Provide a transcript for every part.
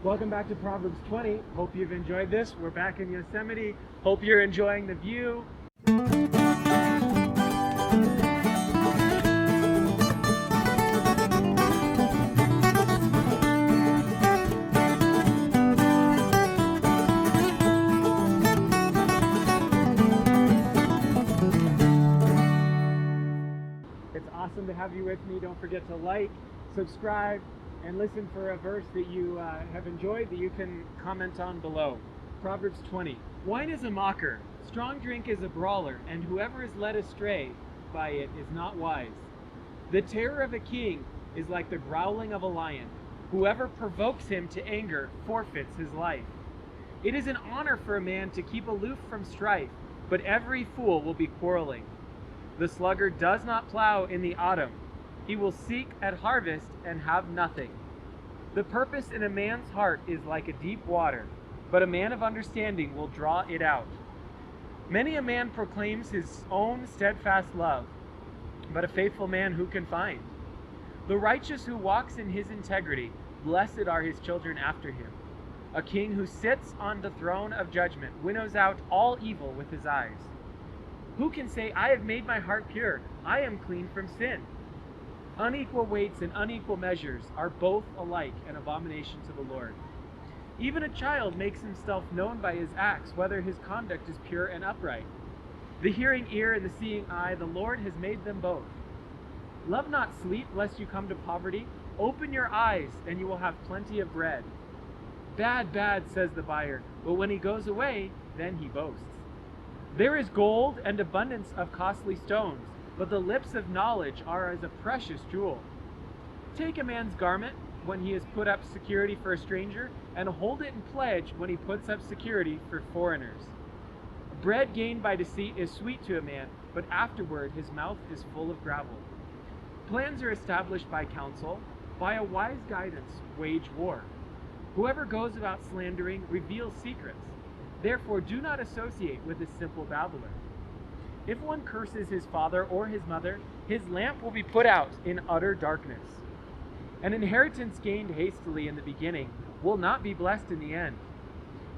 Welcome back to Proverbs 20. Hope you've enjoyed this. We're back in Yosemite. Hope you're enjoying the view. It's awesome to have you with me. Don't forget to like, subscribe, and listen for a verse that you have enjoyed that you can comment on below. Proverbs 20. Wine is a mocker, strong drink is a brawler, and whoever is led astray by it is not wise. The terror of a king is like the growling of a lion. Whoever provokes him to anger forfeits his life. It is an honor for a man to keep aloof from strife, but every fool will be quarreling. The sluggard does not plow in the autumn. He will seek at harvest and have nothing. The purpose in a man's heart is like a deep water, but a man of understanding will draw it out. Many a man proclaims his own steadfast love, but a faithful man who can find? The righteous who walks in his integrity, blessed are his children after him. A king who sits on the throne of judgment winnows out all evil with his eyes. Who can say, I have made my heart pure, I am clean from sin? Unequal weights and unequal measures are both alike an abomination to the Lord. Even a child makes himself known by his acts, whether his conduct is pure and upright. The hearing ear and the seeing eye, the Lord has made them both. Love not sleep, lest you come to poverty. Open your eyes, and you will have plenty of bread. Bad, bad, says the buyer, but when he goes away, then he boasts. There is gold and abundance of costly stones, but the lips of knowledge are as a precious jewel. Take a man's garment when he has put up security for a stranger, and hold it in pledge when he puts up security for foreigners. Bread gained by deceit is sweet to a man, but afterward his mouth is full of gravel. Plans are established by counsel, by a wise guidance wage war. Whoever goes about slandering reveals secrets. Therefore do not associate with a simple babbler. If one curses his father or his mother, his lamp will be put out in utter darkness. An inheritance gained hastily in the beginning will not be blessed in the end.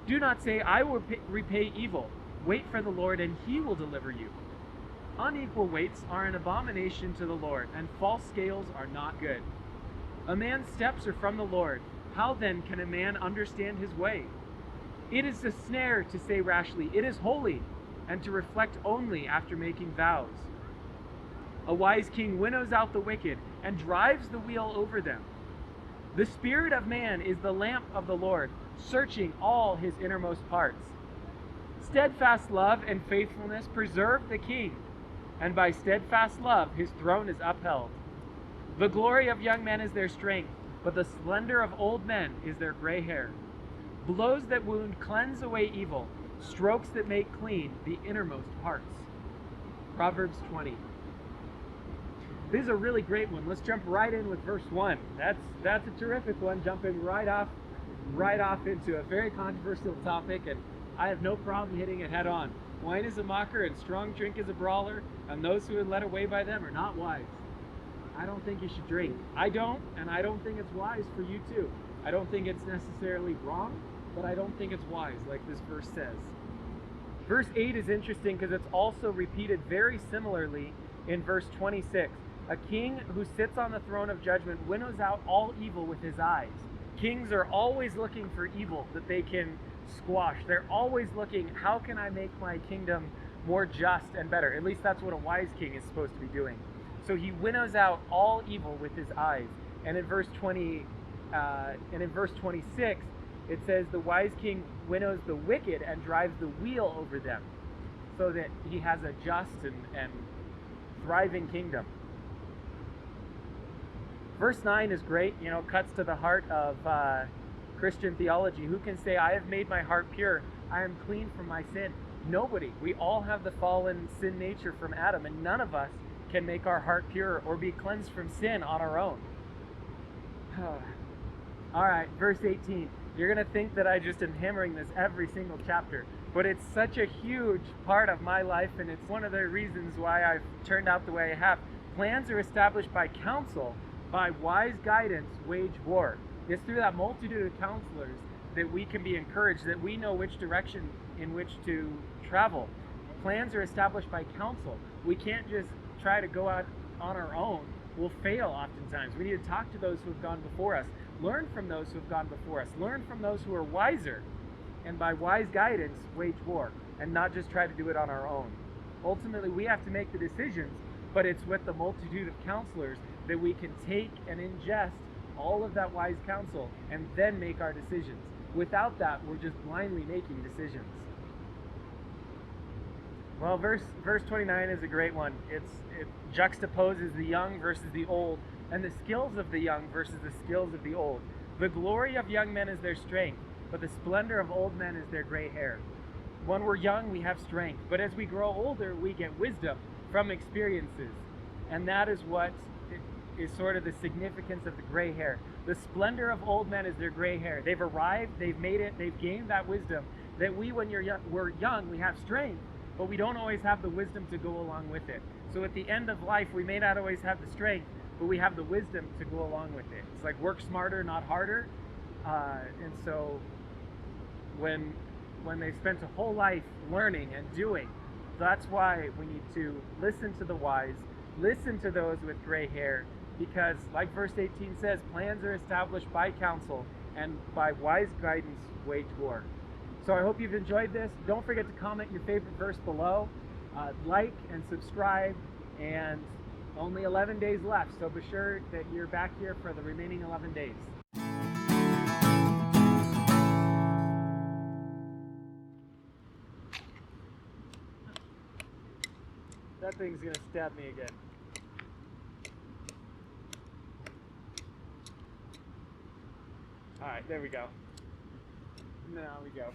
Do not say, I will repay evil. Wait for the Lord, and he will deliver you. Unequal weights are an abomination to the Lord, and false scales are not good. A man's steps are from the Lord. How then can a man understand his way? It is a snare to say rashly, it is holy, and to reflect only after making vows. A wise king winnows out the wicked and drives the wheel over them. The spirit of man is the lamp of the Lord, searching all his innermost parts. Steadfast love and faithfulness preserve the king, and by steadfast love his throne is upheld. The glory of young men is their strength, but the splendor of old men is their gray hair. Blows that wound cleanse away evil, strokes that make clean the innermost parts. Proverbs 20. This is a really great one. Let's jump right in with verse 1. That's a terrific one, jumping right off into a very controversial topic, and I have no problem hitting it head on. Wine is a mocker and strong drink is a brawler, and those who are led away by them are not wise. I don't think you should drink. I don't, and I don't think it's wise for you too. I don't think it's necessarily wrong, but I don't think it's wise, like this verse says. Verse 8 is interesting because it's also repeated very similarly in verse 26. A king who sits on the throne of judgment winnows out all evil with his eyes. Kings are always looking for evil that they can squash. They're always looking, how can I make my kingdom more just and better? At least that's what a wise king is supposed to be doing. So he winnows out all evil with his eyes. And in verse 26, it says the wise king winnows the wicked and drives the wheel over them, so that he has a just and thriving kingdom. Verse 9 is great, cuts to the heart of Christian theology. Who can say, I have made my heart pure, I am clean from my sin? Nobody. We all have the fallen sin nature from Adam, and none of us can make our heart pure or be cleansed from sin on our own. All right, verse 18. You're going to think that I just am hammering this every single chapter, but it's such a huge part of my life, and it's one of the reasons why I've turned out the way I have. Plans are established by counsel, by wise guidance wage war. It's through that multitude of counselors that we can be encouraged, that we know which direction in which to travel. Plans are established by counsel. We can't just try to go out on our own. We'll fail oftentimes. We need to talk to those who have gone before us, learn from those who have gone before us, learn from those who are wiser, and by wise guidance, wage war, and not just try to do it on our own. Ultimately, we have to make the decisions, but it's with the multitude of counselors that we can take and ingest all of that wise counsel and then make our decisions. Without that, we're just blindly making decisions. Well, verse 29 is a great one. It juxtaposes the young versus the old, and the skills of the young versus the skills of the old. The glory of young men is their strength, but the splendor of old men is their gray hair. When we're young, we have strength, but as we grow older, we get wisdom from experiences. And that is what is sort of the significance of the gray hair. The splendor of old men is their gray hair. They've arrived, they've made it, they've gained that wisdom that we, when we're young, we have strength, but we don't always have the wisdom to go along with it. So at the end of life, we may not always have the strength, but we have the wisdom to go along with it. It's like work smarter, not harder. And so when they've spent a whole life learning and doing, that's why we need to listen to the wise, listen to those with gray hair, because like verse 18 says, plans are established by counsel, and by wise guidance wage war. So I hope you've enjoyed this. Don't forget to comment your favorite verse below, like and subscribe, and only 11 days left, so be sure that you're back here for the remaining 11 days. That thing's gonna stab me again. Alright, there we go. Now we go.